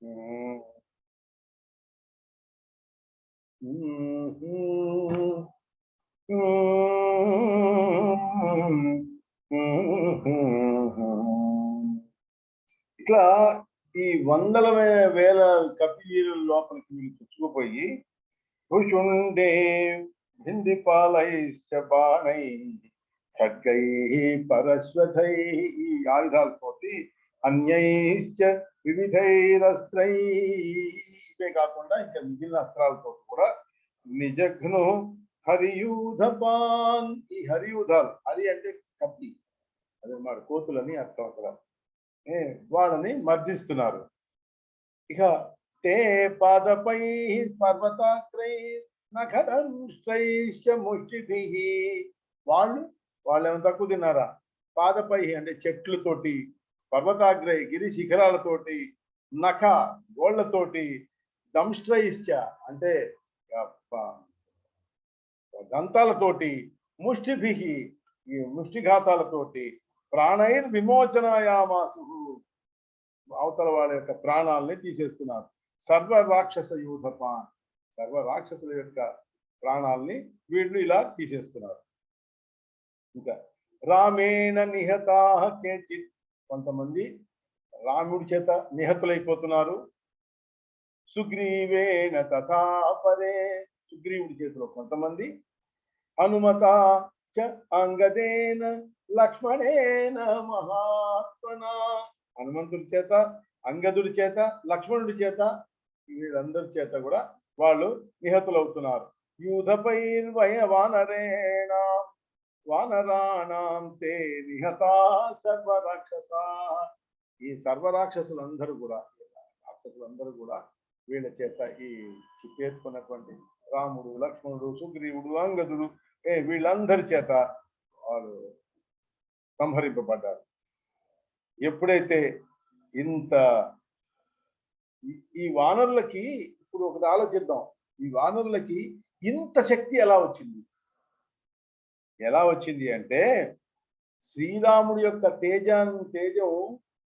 ఇట్లా ఈ వందల వేల కపిలీల లోపలికి వీళ్ళు చుచ్చుకుపోయి ఋషుండే భిందిపాలైశ్చ బాణై ఖడ్గై పరశ్వథై ఈ ఆయుధాలతోటి అన్యైశ్చ వివిధైరస్త్రై ఇవే కాకుండా ఇంకా మిగిలిన అస్త్రాలతో కూడా నిజఘ్ను హరియూధపాన్ ఈ హరియూధాలు హరి అంటే కప్పి అదే మరి కోతులని అర్థం అక్కడ వాళ్ళని మర్దిస్తున్నారు. ఇక తే పాదపై పర్వతాగ్రై నఖదంశ్రైశ్చ ముష్టిభి వాళ్ళు ఏమైనా తక్కువ తిన్నారా? పాదపై అంటే చెట్లతోటి, పర్వతాగ్రై గిరి శిఖరాలతోటి, నఖ గోళ్లతోటి, దంశ్రైశ్చ అంటే దంతాలతోటి, ముష్టిభి ఈ ముష్టిఘాతాలతోటి, ప్రాణైర్ విమోచనాయామాసు అవతల వాళ్ళ యొక్క ప్రాణాలని తీసేస్తున్నారు. సర్వ రాక్షస యూధపాన్ సర్వ రాక్షసుల యొక్క ప్రాణాలని వీళ్ళు ఇలా తీసేస్తున్నారు. ఇంకా రామేణ నిహతా కేచిత్ కొంతమంది రాముడి చేత నిహతులైపోతున్నారు. సుగ్రీవేణ తథా పరే సుగ్రీవుడి చేతిలో కొంతమంది, హనుమత చ అంగదేన లక్ష్మణేన మహాత్మన హనుమంతుడి చేత, అంగదుడి చేత, లక్ష్మణుడి చేత వీళ్ళందరి చేత కూడా వాళ్ళు నిహతులవుతున్నారు. యూధపైర్వయ వానరాణం తే నిహతా సర్వరాక్షస ఈ సర్వరాక్షసులందరూ కూడా వీళ్ళ చేత ఈ పేర్కొన్నటువంటి రాముడు, లక్ష్మణుడు, సుగ్రీవుడు, అంగదుడు వీళ్ళందరి చేత వాళ్ళు సంహరింపబడ్డారు. ఎప్పుడైతే ఇంత ఈ వానరులకి ఇప్పుడు ఒకటి ఆలోచిద్దాం, ఈ వానరులకి ఇంత శక్తి ఎలా వచ్చింది అంటే శ్రీరాముడి యొక్క తేజం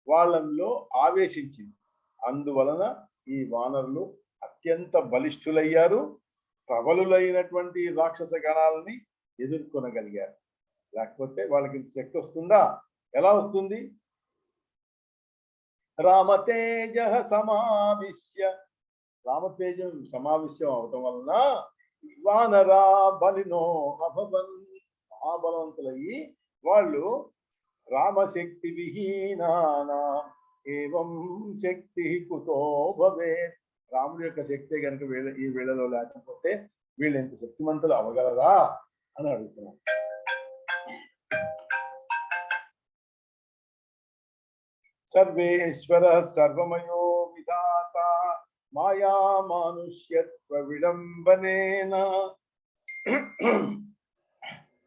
వాళ్ళల్లో ఆవేశించింది. అందువలన ఈ వానరులు అత్యంత బలిష్ఠులయ్యారు. ప్రబలులైనటువంటి రాక్షస గణాలని ఎదుర్కొనగలిగారు. లేకపోతే వాళ్ళకి ఇంత శక్తి వస్తుందా? ఎలా వస్తుంది? రామతేజం సమావిశ్యం అవటం వలన వానరా బలినో అభవన్ మహాబలవంతులయ్యి వాళ్ళు రామశక్తి విహీనానా ఏవం శక్తి కుతో భవేత్ రాముడి యొక్క శక్తి కనుక ఈ వేళలో లేకపోతే వీళ్ళు ఎంత శక్తిమంతులు అవగలరా అని అడుగుతున్నాం. సర్వేశ్వర సర్వమయో విధాత మాయా మానుష్యత్వ విడంబనేన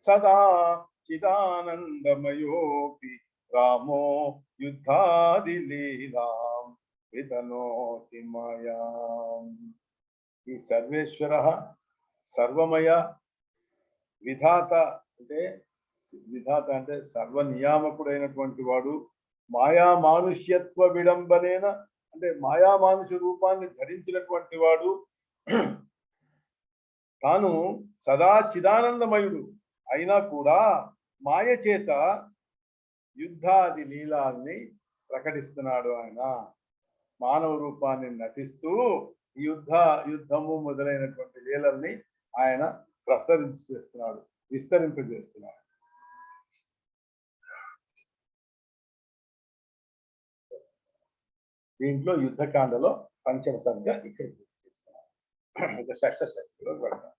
సదా చిదానందమయోపి రామో యుద్ధాది లీలాం వితనోతి మాయాం. ఈ సర్వేశ్వర సర్వమయ విధాత అంటే సర్వనియామకుడైనటువంటి వాడు, మాయా మానుష్యత్వ విడంబనేన అంటే మాయా మానుష రూపాన్ని ధరించినటువంటి వాడు, తాను సదా చిదానందమయుడు అయినా కూడా మాయ చేత యుద్ధాది లీలాల్ని ప్రకటిస్తున్నాడు. ఆయన మానవ రూపాన్ని నటిస్తూ యుద్ధము మొదలైనటువంటి లీలల్ని ఆయన విస్తరింపజేస్తున్నాడు. దీంట్లో యుద్ధకాండలో పంచమ సర్గ ఇక్కడ షష్ఠ సర్గలో పెడతాం.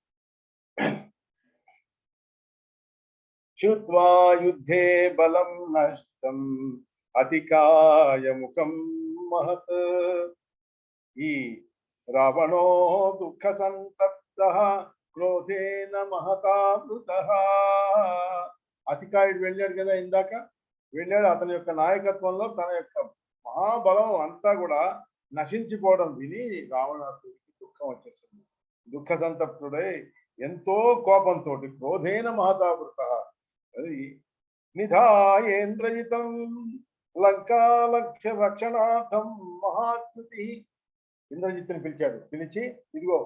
శ్రుత్వా యుద్ధే బలం నష్టం అతికాయ ముఖం మహత్. ఈ రావణో దుఃఖ సంతప్త క్రోధేన మహతావృత. అతికాయుడు వెళ్ళాడు కదా, ఇందాక వెళ్ళాడు. అతని యొక్క నాయకత్వంలో తన యొక్క మహాబలం అంతా కూడా నశించిపోవడం విని రావణాసుడికి దుఃఖం వచ్చేసింది. దుఃఖ సంతప్తుడై ఎంతో కోపంతో క్రోధేన మహతావృత అది నిధాయేంద్రజితం లంకాలక్ష్య రక్షణార్థం మహాత్యుతి ఇంద్రజిత్తుని పిలిచాడు. పిలిచి, ఇదిగో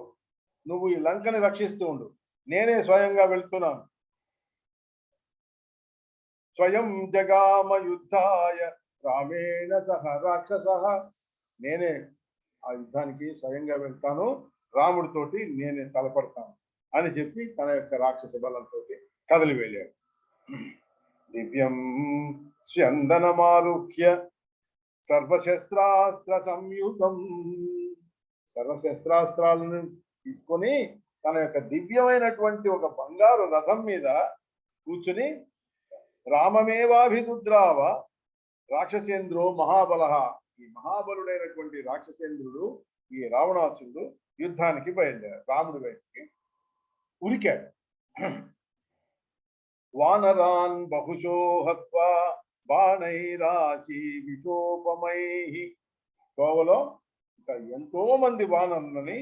నువ్వు ఈ లంకని రక్షిస్తూ ఉండు, నేనే స్వయంగా వెళ్తున్నాను. స్వయం జగామ యుద్ధాయ రామేణ సహ రాక్షస, నేనే ఆ యుద్ధానికి స్వయంగా వెళ్తాను, రాముడితోటి నేనే తలపడతాను అని చెప్పి తన యొక్క రాక్షస బలంతో కదిలి వెళ్ళాడు. దివ్యం స్యందనమారుహ్య సర్వశస్త్రాస్త్ర సంయుతం, సర్వశస్త్రాస్త్రాలను తీసుకొని తన యొక్క దివ్యమైనటువంటి ఒక బంగారు రథం మీద కూర్చుని రామమేవాభిదుద్రావ రాక్షసేంద్రో మహాబల, ఈ మహాబలుడైనటువంటి రాక్షసేంద్రుడు ఈ రావణాసురుడు యుద్ధానికి బయలుదేరాడు. రాముడి వైపుకి ఉరికాడు. వానరాన్ బహుశో హత్వా బాణైరాశి విశోపమై, తోవలో ఇంకా ఎంతో మంది వానరులని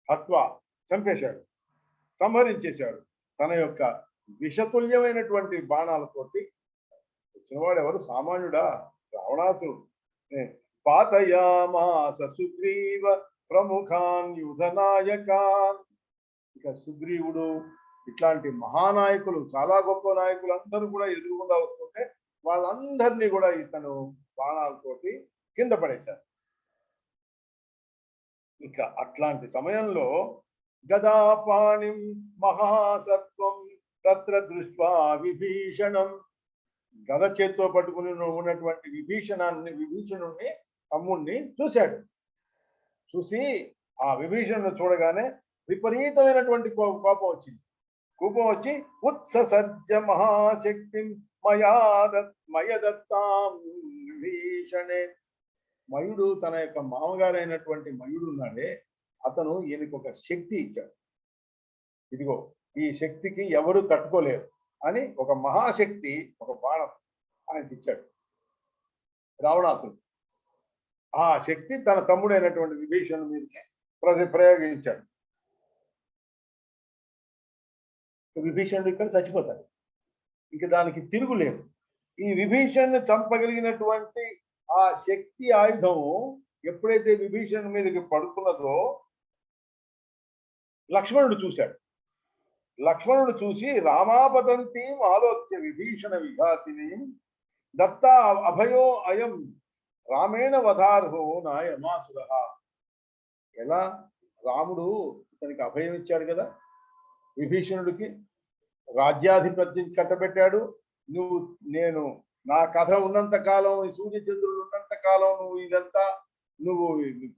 హత్వా చంపేశాడు, సంహరించేశాడు తన యొక్క విషతుల్యమైనటువంటి బాణాలతోటి. వచ్చినవాడు ఎవరు, సామాన్యుడా, రావణాసురుడు. పాతయామాస సుగ్రీవ ప్రముఖాన్ యుధనాయకాన్, ఇక సుగ్రీవుడు ఇట్లాంటి మహానాయకులు, చాలా గొప్ప నాయకులు అందరూ కూడా ఎదురుగుండా వస్తుంటే వాళ్ళందరినీ కూడా ఇతను బాణాలతోటి కింద పడేశారు. ఇక అట్లాంటి సమయంలో గదాపాణిం మహాసత్వం తత్ర దృష్ట్వా విభీషణం, గద చేత్తో పట్టుకుని ఉన్నటువంటి విభీషణుణ్ణి తమ్ముణ్ణి చూశాడు. చూసి ఆ విభీషణుని చూడగానే విపరీతమైనటువంటి కోపం వచ్చింది. కోపం వచ్చి ఉత్ససర్జ మహాశక్తి మయదత్తాం విభీషణే, మయుడు తన యొక్క మామగారైనటువంటి మయుడు ఉన్నాడే, అతను ఈయనకు ఒక శక్తి ఇచ్చాడు. ఇదిగో ఈ శక్తికి ఎవరు తట్టుకోలేరు అని ఒక మహాశక్తి, ఒక బాణం ఆయనకి ఇచ్చాడు రావణాసురుడు. ఆ శక్తి తన తమ్ముడైనటువంటి విభీషణుడి మీదకి ప్రయోగించాడు. విభీషణుడు ఇక్కడ చచ్చిపోతాడు, ఇంక దానికి తిరుగులేదు. ఈ విభీషణ్ణి చంపగలిగినటువంటి ఆ శక్తి ఆయుధం ఎప్పుడైతే విభీషణుడి మీదకి పడుతున్నదో లక్ష్మణుడు చూశాడు. లక్ష్మణుడు చూసి రామాపతంతి ఆలోచ్య విభీషణ విఘాతిని దత్త అభయో అయం రామేణ వధార్హో నాయమాసుర, ఎలా రాముడు ఇతనికి అభయం ఇచ్చాడు కదా, విభీషణుడికి రాజ్యాధిపత్యం కట్టబెట్టాడు. నేను నా కథ ఉన్నంత కాలం, ఈ సూర్యచంద్రుడు ఉన్నంత కాలం నువ్వు ఇదంతా నువ్వు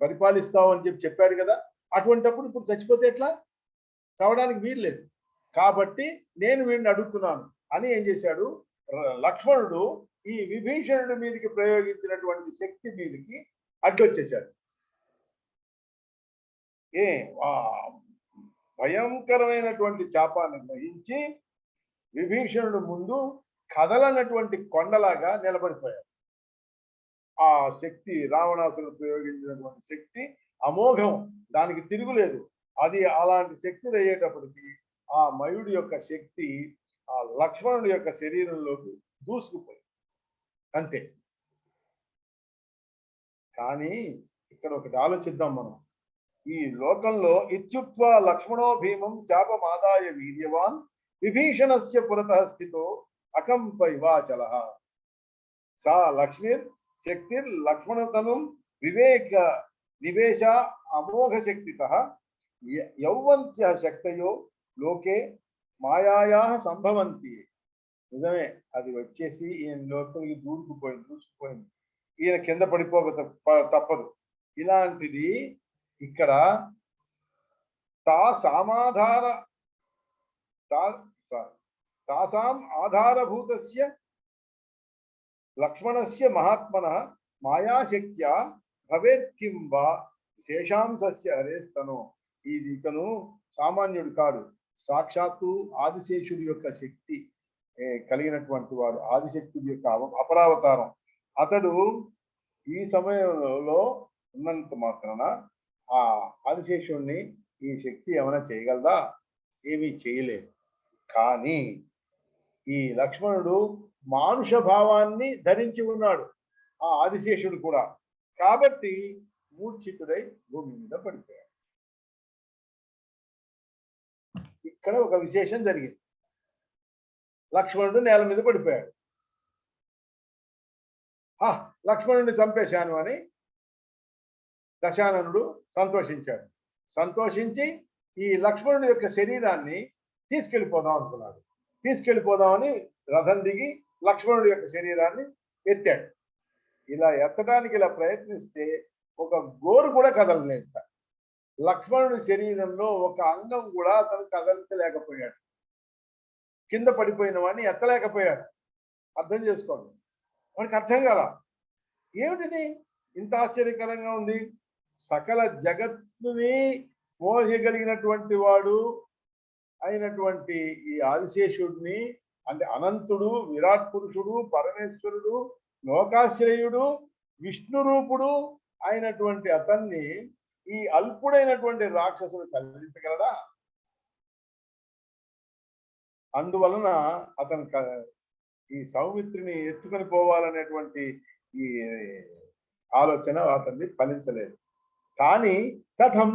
పరిపాలిస్తావు అని చెప్పాడు కదా, అటువంటిప్పుడు ఇప్పుడు చచ్చిపోతే ఎట్లా, చావడానికి వీల్లేదు, కాబట్టి నేను వీడిని అడుగుతున్నాను అని ఏం చేశాడు లక్ష్మణుడు, ఈ విభీషణుడి మీదకి ప్రయోగించినటువంటి శక్తి మీదకి అడ్డొచ్చేశాడు. భయంకరమైనటువంటి చాపాన్ని గ్రహించి విభీషణుడు ముందు కదలనటువంటి కొండలాగా నిలబడిపోయాడు. ఆ శక్తి, రావణాసురుడు ప్రయోగించినటువంటి శక్తి అమోఘం, దానికి తిరుగులేదు. అది అలాంటి శక్తి అయ్యేటప్పటికి ఆ మయుడి యొక్క శక్తి ఆ లక్ష్మణుడి యొక్క శరీరంలోకి దూసుకుపోయింది, అంతే. కానీ ఇక్కడ ఒకటి ఆలోచిద్దాం మనం. ఈ లోకంలో ఇత్యుక్త్వా లక్ష్మణో భీమం చాపమాదాయ వీర్యవాన్ విభీషణస్య పురతః స్థితో అకంప ఇవాచల, సా లక్ష్మీర్ శక్తిర్ లక్ష్మణతనుం వివేక నివేశ అమోఘ శక్తితః యౌవంత్య శక్తయో లోకే మాయాయా సంభవంతి. నిజమే, అది వచ్చేసి ఈయన లోపలికి దూసుకుపోయింది, ఈయన కింద పడిపోక తప్పదు. ఇలాంటిది ఇక్కడ తాసాం ఆధారభూతస్య లక్ష్మణస్య మహాత్మనః మాయాశక్త్యా భవేత్ కిం వా శేషాంశస్య హరేస్తనో. ఇది ఇతను సామాన్యుడు కాడు, సాక్షాత్తు ఆదిశేషుడి యొక్క శక్తి కలిగినటువంటి వాడు, ఆదిశక్తుడి యొక్క అపరావతారం. అతడు ఈ సమయంలో ఉన్నంత మాత్రాన ఆ ఆదిశేషుడిని ఈ శక్తి ఏమైనా చేయగలదా? ఏమీ చేయలేదు. కానీ ఈ లక్ష్మణుడు మానుష భావాన్ని ధరించి ఉన్నాడు, ఆ ఆదిశేషుడు కూడా. కాబట్టి మూర్ఛితుడై భూమి మీద పడిపోయాడు. ఇక్కడ ఒక విశేషం జరిగింది. లక్ష్మణుడు నేల మీద పడిపోయాడు. లక్ష్మణుడిని చంపేశాను అని దశాననుడు సంతోషించాడు. సంతోషించి ఈ లక్ష్మణుడి యొక్క శరీరాన్ని తీసుకెళ్ళిపోదాం అనుకున్నాడు. తీసుకెళ్ళిపోదామని రథం దిగి లక్ష్మణుడి యొక్క శరీరాన్ని ఎత్తాడు. ఇలా ఎత్తడానికి ఇలా ప్రయత్నిస్తే ఒక గోరు కూడా కదలలేదు. లక్ష్మణుడి శరీరంలో ఒక అంగం కూడా అతను కదలించలేకపోయాడు. కింద పడిపోయిన వాడిని ఎత్తలేకపోయాడు. అర్థం చేసుకోండి. వాడికి అర్థం కాలా, ఏమిటిది ఇంత ఆశ్చర్యకరంగా ఉంది. సకల జగత్తుని మోయగలిగినటువంటి వాడు అయినటువంటి ఈ ఆదిశేషుడిని, అంటే అనంతుడు, విరాట్ పురుషుడు, పరమేశ్వరుడు, లోకాశ్రయుడు, విష్ణు రూపుడు అయినటువంటి అతన్ని ఈ అల్పుడైనటువంటి రాక్షసుడు కదిలించగలడా? అందువలన అతను ఈ సౌమిత్రిని ఎత్తుకొని పోవాలనేటువంటి ఈ ఆలోచన అతన్ని ఫలించలేదు. కానీ కథం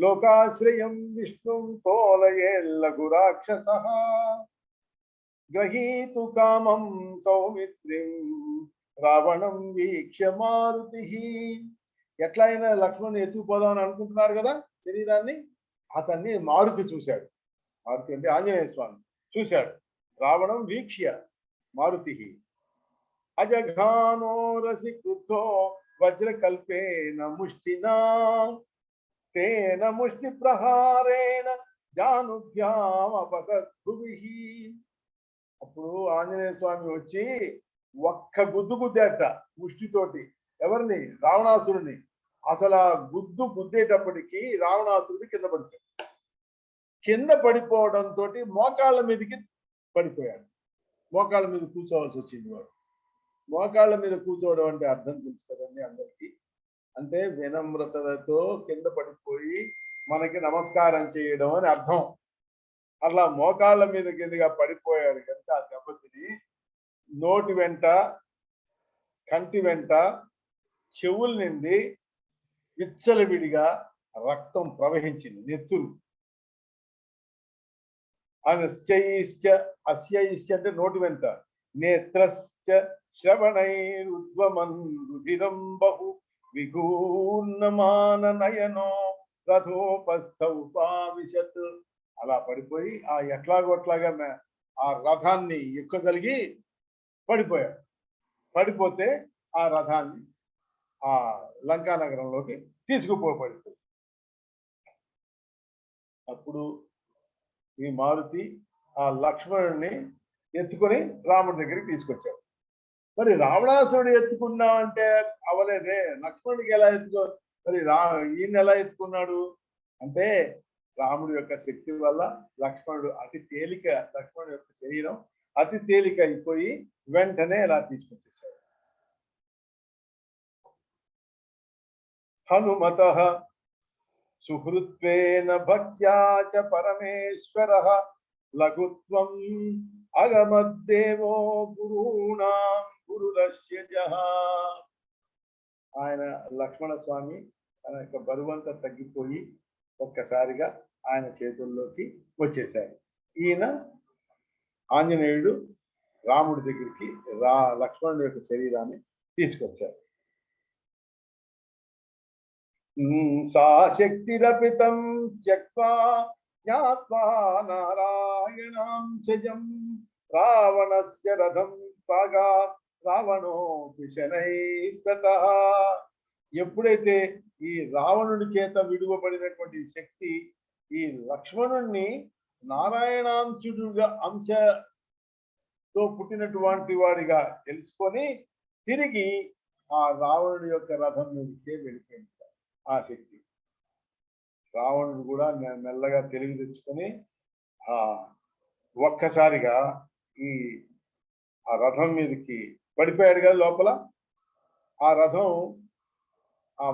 లోకాశ్రయం విష్ణు తోలయేల్లగు రాక్షస గ్రహీతు కామం సౌమిత్రిం రావణం వీక్ష్య మారుతి. ఎట్లయినా లక్ష్మణుని ఎత్తుకుపోదామని అనుకుంటున్నాడు కదా శరీరాన్ని, అతన్ని మారుతి చూశాడు. మారుతి అంటే ఆంజనేయ స్వామి చూశాడు. రావణం వీక్ష్య మారుతి అజఘానో రసి కృతో వజ్రకల్పేన ముష్టినా తేన ముష్టి ప్రహారేణ జానుభ్యామపతద్భువి. అప్పుడు ఆంజనేయ స్వామి వచ్చి ఒక్క గుద్దు గుద్దేట ముష్టితోటి. ఎవరిని? రావణాసురుని. అసలు ఆ గుద్దు గుద్దేటప్పటికి రావణాసురుడి కింద పడిపోయాడు. కింద పడిపోవడంతో మోకాళ్ళ మీదకి పడిపోయాడు. మోకాళ్ళ మీద కూర్చోవలసి వచ్చింది. వాడు మోకాళ్ళ మీద కూర్చోవడం అంటే అర్థం తెలుసు కదండి అందరికీ. అంటే వినమ్రతతో కింద పడిపోయి మనకి నమస్కారం చేయడం అని అర్థం. అట్లా మోకాళ్ళ మీద కిందగా పడిపోయాడు కనుక ఆ దెబ్బతిని నోటి వెంట, కంటి వెంట, చెవుల నుండి విచ్చలవిడిగా రక్తం ప్రవహించింది, నెత్తురు. అనశ్చైశ్చ అస్యైశ్చ అంటే నోటి వెంట, నేత్రశ్చ శ్రవణైరుద్వమన్ రుధిరం బహు విగూర్ణమాన నయనో రథోపస్థౌపావిశత్. అలా పడిపోయి ఆ ఎట్లాగోట్లాగా ఆ రథాన్ని ఎక్కగలిగి పడిపోయాడు. పడిపోతే ఆ రథాన్ని ఆ లంకా నగరంలోకి తీసుకుపోబడిపోయి అప్పుడు ఈ మారుతి ఆ లక్ష్మణుడిని ఎత్తుకొని రాముడి దగ్గరికి తీసుకొచ్చాడు. మరి రావణాసురుడు ఎత్తుకున్నామంటే అవలేదే, లక్ష్మణుడికి ఎలా మరి ఈయన ఎలా ఎత్తుకున్నాడు అంటే రాముడి యొక్క శక్తి వల్ల లక్ష్మణుడు అతి తేలిక, లక్ష్మణుడి యొక్క శరీరం అతి తేలిక అయిపోయి వెంటనే ఇలా తీసుకొచ్చేసాడు. హనుమత సుహృత్వేన భక్త్యా చ పరమేశ్వరః లఘుత్వం అగమద్దేవో గురూణాం గురురస్యజః. ఆయన లక్ష్మణ స్వామి తన యొక్క బరువంతా తగ్గిపోయి ఒక్కసారిగా ఆయన చేతుల్లోకి వచ్చేశాడు. ఈయన ఆంజనేయుడు రాముడి దగ్గరికి లక్ష్మణుడి యొక్క శరీరాన్ని తీసుకొచ్చాడు. సా శక్తిరపితం త్యక్త్వా జ్ఞాత్వా నారాయణాంశజం రావణస్య రథం పాగా రావణోపి శనైస్తతః. ఎప్పుడైతే ఈ రావణుడి చేత విడువబడినటువంటి శక్తి ఈ లక్ష్మణుణ్ణి నారాయణాంశుడుగా అంశతో పుట్టినటువంటి వాడిగా తెలుసుకొని తిరిగి ఆ రావణుడి యొక్క రథం మీదకే వెళ్ళిపోయింది ఆ శక్తి. రావణుడు కూడా మెల్లగా తెలివి తెచ్చుకొని ఒక్కసారిగా ఆ రథం మీదకి పడిపోయాడు కదా లోపల. ఆ రథం ఆ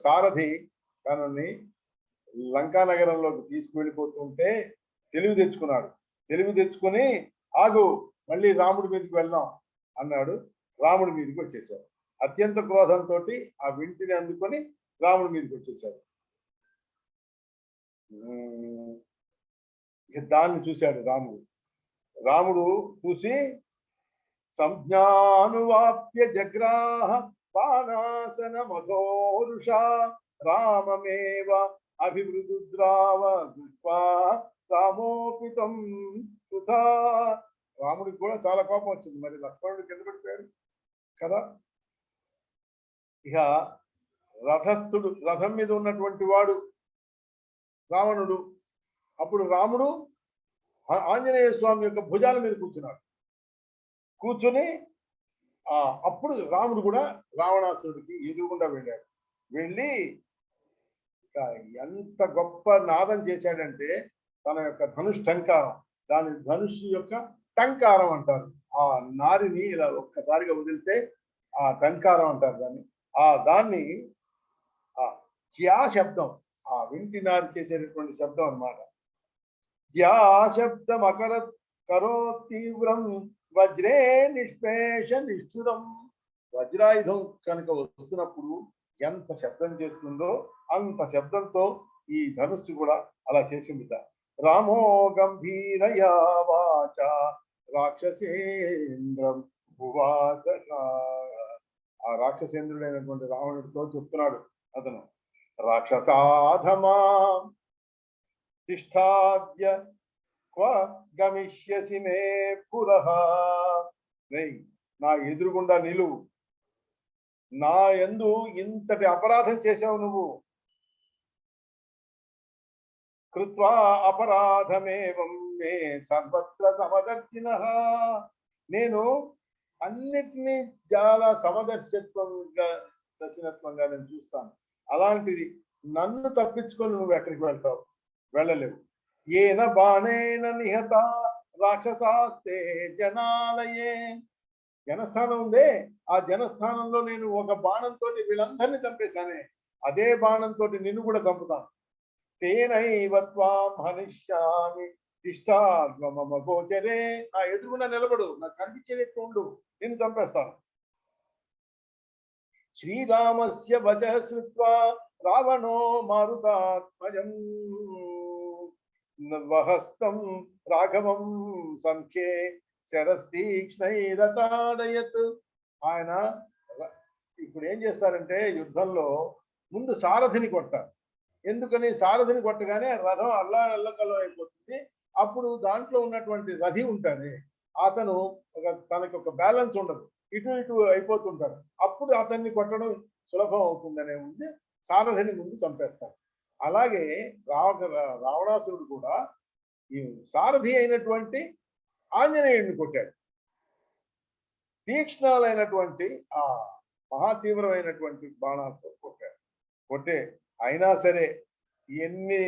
సారథి తనని లంకా నగరంలోకి తీసుకువెళ్ళిపోతుంటే తెలివి తెచ్చుకున్నాడు. తెలివి తెచ్చుకొని ఆగు, మళ్ళీ రాముడి మీదకి వెళ్దాం అన్నాడు. రాముడి మీదకి వచ్చేసాడు. అత్యంత క్రోధంతో ఆ వింటిని అందుకొని రాముడి మీదకి వచ్చేసాడు. ఇక దాన్ని చూశాడు రాముడు. రాముడు చూసి సంజ్ఞానువాప్య జగ్రాహ బాణాసన మధోరుష రామమేవ అభివృద్రావ దృష్ట్వా రామోపితం సుధా. రాముడికి కూడా చాలా కోపం వచ్చింది. మరి లక్ష్మణుడు కింద పడిపోయాడు కదా. ఇక రథస్థుడు, రథం మీద ఉన్నటువంటి వాడు రావణుడు. అప్పుడు రాముడు ఆంజనేయ స్వామి యొక్క భుజాల మీద కూర్చున్నాడు. కూర్చొని అప్పుడు రాముడు కూడా రావణాసురుడికి ఎదురుగుండా వెళ్ళాడు. వెళ్ళి ఎంత గొప్ప నాదం చేశాడంటే తన యొక్క ధనుష్ టంకారం, దాని ధనుషు యొక్క టంకారం అంటారు. ఆ నారిని ఇలా ఒక్కసారిగా వదిలితే ఆ టంకారం అంటారు దాన్ని. దాన్ని జ్యా శబ్దం, ఆ వింటి నారి చేసేటటువంటి శబ్దం అన్నమాట. జ్యా శబ్దం కరో తీవ్రం వజ్రే నిష్పేష నిష్ఠురం. వజ్రాయుధం కనుక వస్తున్నప్పుడు ఎంత శబ్దం చేస్తుందో అంత శబ్దంతో ఈ ధనుస్సు కూడా అలా చేసిందిట. రామో గంభీరయా వాచ రాక్షసేంద్రం భువాచ. ఆ రాక్షసేంద్రుడైనటువంటి రావణుడితో చెప్తున్నాడు అతను, రాక్షసాధమా తిష్టాద్య క్వ గమిష్యసి మే పురః. నా ఎదురుగుండా నిలువు. నా యందు ఇంతటి అపరాధం చేశావు నువ్వు. కృత్వా అపరాధమేవం మే సర్వత్ర సమదర్శినః. నేను అన్నిటినీ చాలా సమదర్శత్వంగా దర్శనత్వంగా నేను చూస్తాను. అలాంటిది నన్ను తప్పించుకొని నువ్వు ఎక్కడికి వెళ్తావు? వెళ్ళలేవు. ఏన బాణేన నిహత రాక్షసాస్తే జనాలయే. జనస్థానం ఉందే, ఆ జనస్థానంలో నేను ఒక బాణంతో వీళ్ళందరినీ చంపేశానే, అదే బాణంతో నిన్ను కూడా చంపుతాను. తేనైవ త్వాం హనిష్యామి తిష్టాద్వమమ గోచరే. నా ఎదురుగుండా నిలబడు, నాకు కనిపించేటట్టు ఉండు, నిన్ను చంపేస్తాను. శ్రీరామస్య వచః శ్రుత్వా రావణో మారుతాత్మజం వహస్తం రాఘవం సంఖ్యే శరస్తీక్ష్ణైరతాడయత్. ఆయన ఇప్పుడు ఏం చేస్తారంటే యుద్ధంలో ముందు సారథిని కొట్టారు. ఎందుకని? సారథిని కొట్టగానే రథం అల్లకల్లం అయిపోతుంది. అప్పుడు దాంట్లో ఉన్నటువంటి రథి ఉంటాడే అతను తనకి ఒక బ్యాలెన్స్ ఉండదు, ఇటు ఇటు అయిపోతుంటాడు. అప్పుడు అతన్ని కొట్టడం సులభం అవుతుందనే ముందు సారథిని ముందు చంపేస్తారు. అలాగే రావణాసురుడు కూడా ఈ సారథి అయినటువంటి ఆంజనేయుడిని కొట్టాడు. తీక్ష్ణాలైనటువంటి ఆ మహాతీవ్రమైనటువంటి బాణాలతో కొట్టాడు. అయినా సరే ఎన్ని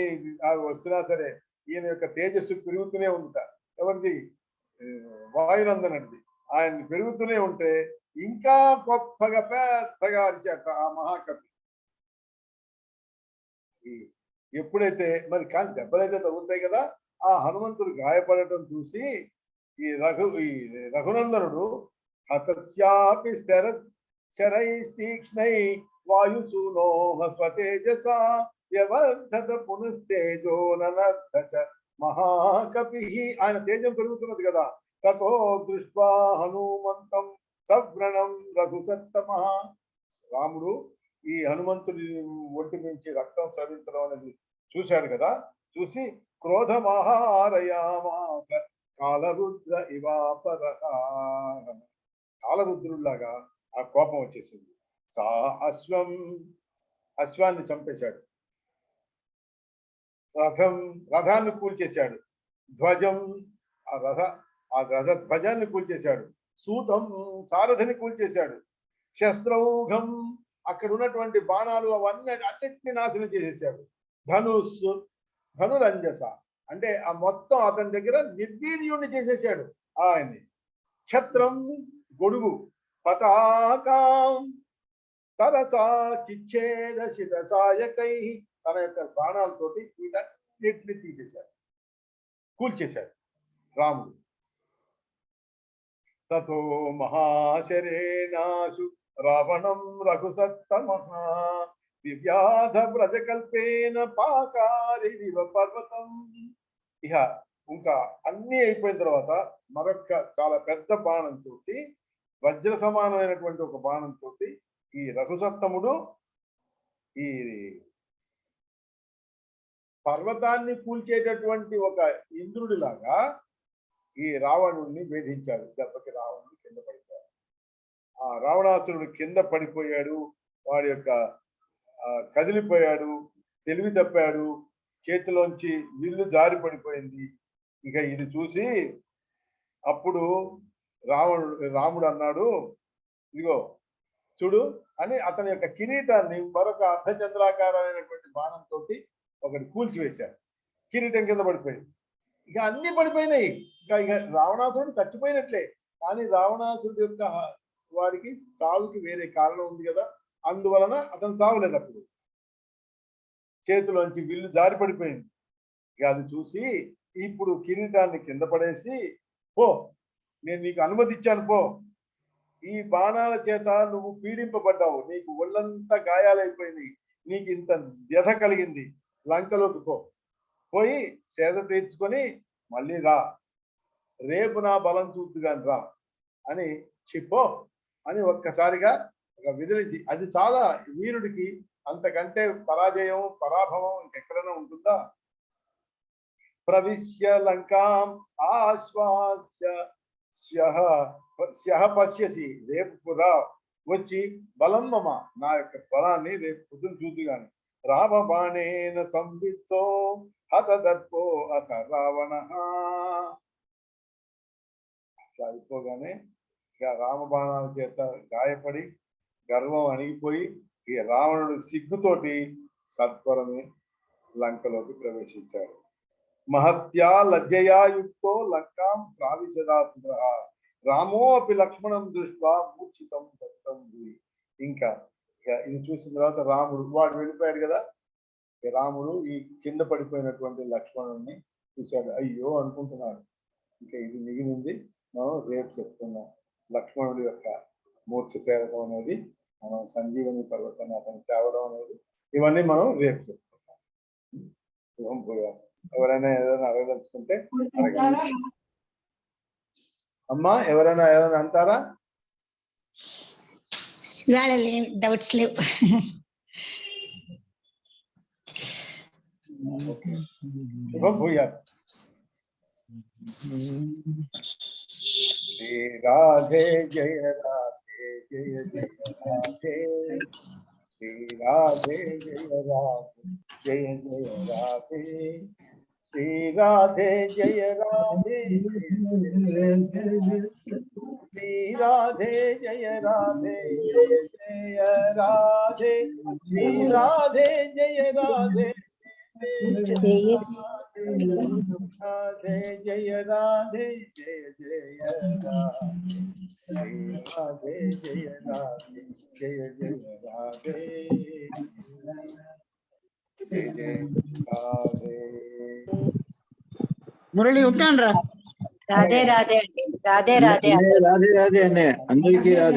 వస్తున్నా సరే ఈయన యొక్క తేజస్సు పెరుగుతూనే ఉందిట. ఎవరిది? వాయునందనుడిది. ఆయన పెరుగుతూనే ఉంటే ఇంకా గొప్పగా పెద్దగా అరిచాట ఆ మహాకవి. ఎప్పుడైతే మరి కానీ దెబ్బలైతే తగులుతాయి కదా, ఆ హనుమంతుడు గాయపడటం చూసి ఈ రఘునందనుడు హతస్యాపి శరైస్తీక్ష్ణై వాయుసూనోహ స్వతేజసా యవర్ధత పునస్తేజో ననర్ధచ మహాకపి. ఆయన తేజం పెరుగుతున్నది కదా. తతో దృష్ట్వా హనుమంతం సవ్రణం రఘుసత్తమ. రాముడు ఈ హనుమంతుడి ఒంటి నుంచి రక్తం స్రవించడం అనేది చూశాడు కదా. చూసి క్రోధమహారయామాస కాలరుద్ర ఇవాపరః. కాలరుద్రులాగా ఆ కోపం వచ్చేసింది. అశ్వాన్ని చంపేశాడు. రథాన్ని కూల్చేశాడు. ధ్వజం ఆ రథ ధ్వజాన్ని కూల్చేశాడు. సూతం సారథిని కూల్చేశాడు. శస్త్రౌఘం అక్కడ ఉన్నటువంటి బాణాలు అవన్నీ అన్నిటిని నాశనం చేసేసాడు. ధనురంజస అంటే ఆ మొత్తం అతని దగ్గర నిర్వీర్యుణ్ణి చేసేసాడు ఆయన్ని. ఛత్రం గొడుగు, పతాకాం తరసా చిచ్ఛేద శిరసాయకై. తన యొక్క బాణాలతోటి వీటన్నిటిని తీసేశాడు, కూల్చేశాడు రాముడు. తతో మహాశరేణాశు రావణం రఘుసత్తమః వివ్యాధ వ్రజకల్పేన పాకారివ పర్వతం. ఇహ ఇంకా అన్ని అయిపోయిన తర్వాత మరొక చాలా పెద్ద బాణంతో, వజ్ర సమానమైనటువంటి ఒక బాణంతో ఈ రఘుసత్తముడు ఈ పర్వతాన్ని కూల్చేటటువంటి ఒక ఇంద్రుడిలాగా ఈ రావణుడిని వేధించాడు. దెబ్బకి రావణుడు కింద పడిపోయాడు. ఆ రావణాసురుడు కింద పడిపోయాడు. వాడి యొక్క కదిలిపోయాడు, తెలివి తప్పాడు, చేతిలోంచి విల్లు జారి పడిపోయింది. ఇక ఇది చూసి అప్పుడు రాముడు అన్నాడు, ఇదిగో చూడు అని అతని యొక్క కిరీటాన్ని మరొక అర్ధచంద్రాకారమైనటువంటి బాణంతో ఒకటి కూల్చివేశాడు. కిరీటం కింద పడిపోయింది. ఇక అన్ని పడిపోయినాయి. ఇక రావణాసురుడు చచ్చిపోయినట్లే. కానీ రావణాసురుడు యొక్క వారికి చావుకి వేరే కారణం ఉంది కదా, అందువలన అతను చావలేదు. అప్పుడు చేతిలోంచి విల్లు జారి పడిపోయింది. ఇక అది చూసి ఇప్పుడు కిరీటాన్ని కింద పడేసి, పో, నేను నీకు అనుమతి ఇచ్చాను, పో, ఈ బాణాల చేత నువ్వు పీడింపబడ్డావు, నీకు ఒళ్ళంతా గాయాలైపోయింది, నీకు ఇంత వ్యధ కలిగింది, లంకలోకి పో, పోయి సేద తీర్చుకొని మళ్ళీ రా, రేపు నా బలం చూద్దుగాని రా అని చెప్పో అని ఒక్కసారిగా ఒక విదిలించి, అది చాలా వీరుడికి అంతకంటే పరాజయం పరాభవం ఇంకెక్కడైనా ఉంటుందా? ప్రవిశ్య లంకాం ఆశ్వాస్య పశ్యసి, రేపు రా, వచ్చి బలం మమ, నా యొక్క బలాన్ని రేపు పొద్దున చూద్దు గాని. రామబాణేన సంవిత్తో హతదర్పో అత రావణ. అట్లా అయిపోగానే ఇక రామబాణాల చేత గాయపడి గర్వం అణిగిపోయి ఇక రావణుడు సిగ్గుతోటి సత్వరమే లంకలోకి ప్రవేశించాడు. మహత్యా లజ్జయా యుక్తో లంకాం ప్రావిశదాసుర రామో అపి లక్ష్మణం దృష్ట్వా మూర్ఛితం దత్తం. ఇంకా ఇది చూసిన తర్వాత వాడు వెళ్ళిపోయాడు కదా, రాముడు ఈ కింద పడిపోయినటువంటి లక్ష్మణుడిని చూశాడు. అయ్యో అనుకుంటున్నాడు. ఇంకా ఇది మిగిలింది మనం రేపు చెప్తున్నాం. లక్ష్మణుడి యొక్క మూర్ఛ తేరడం అనేది, మనం సంజీవని పర్వతాన్ని అతను తేవడం అనేది, ఇవన్నీ మనం రేపు చెప్తున్నాం. ఎవరైనా ఏదైనా అడగదలుచుకుంటే అడగండి. అమ్మా ఎవరైనా ఏదైనా అంటారా? డౌట్స్ లేవు. శ్రీ రాధే జయ రాధే జయ జయ రాధే, శ్రీ రాధే జయ రాధే జయ జయ రాధే, శ్రీ రాధే జయ రాధే, శ్రీ రాధే జయ రాధే జయ జయ రాధే, శ్రీ రాధే జయ రాధే రాధే జయ రాధే జయ జయ రాధే, రాధే జయ రాధే జయ జయ రాధే జయ జయ రాధే. మురళి ఉంటాను రా. రాధే రాధే అండి. రాధే రాధే రాధే రాధే అనే అందరికీ రాధే.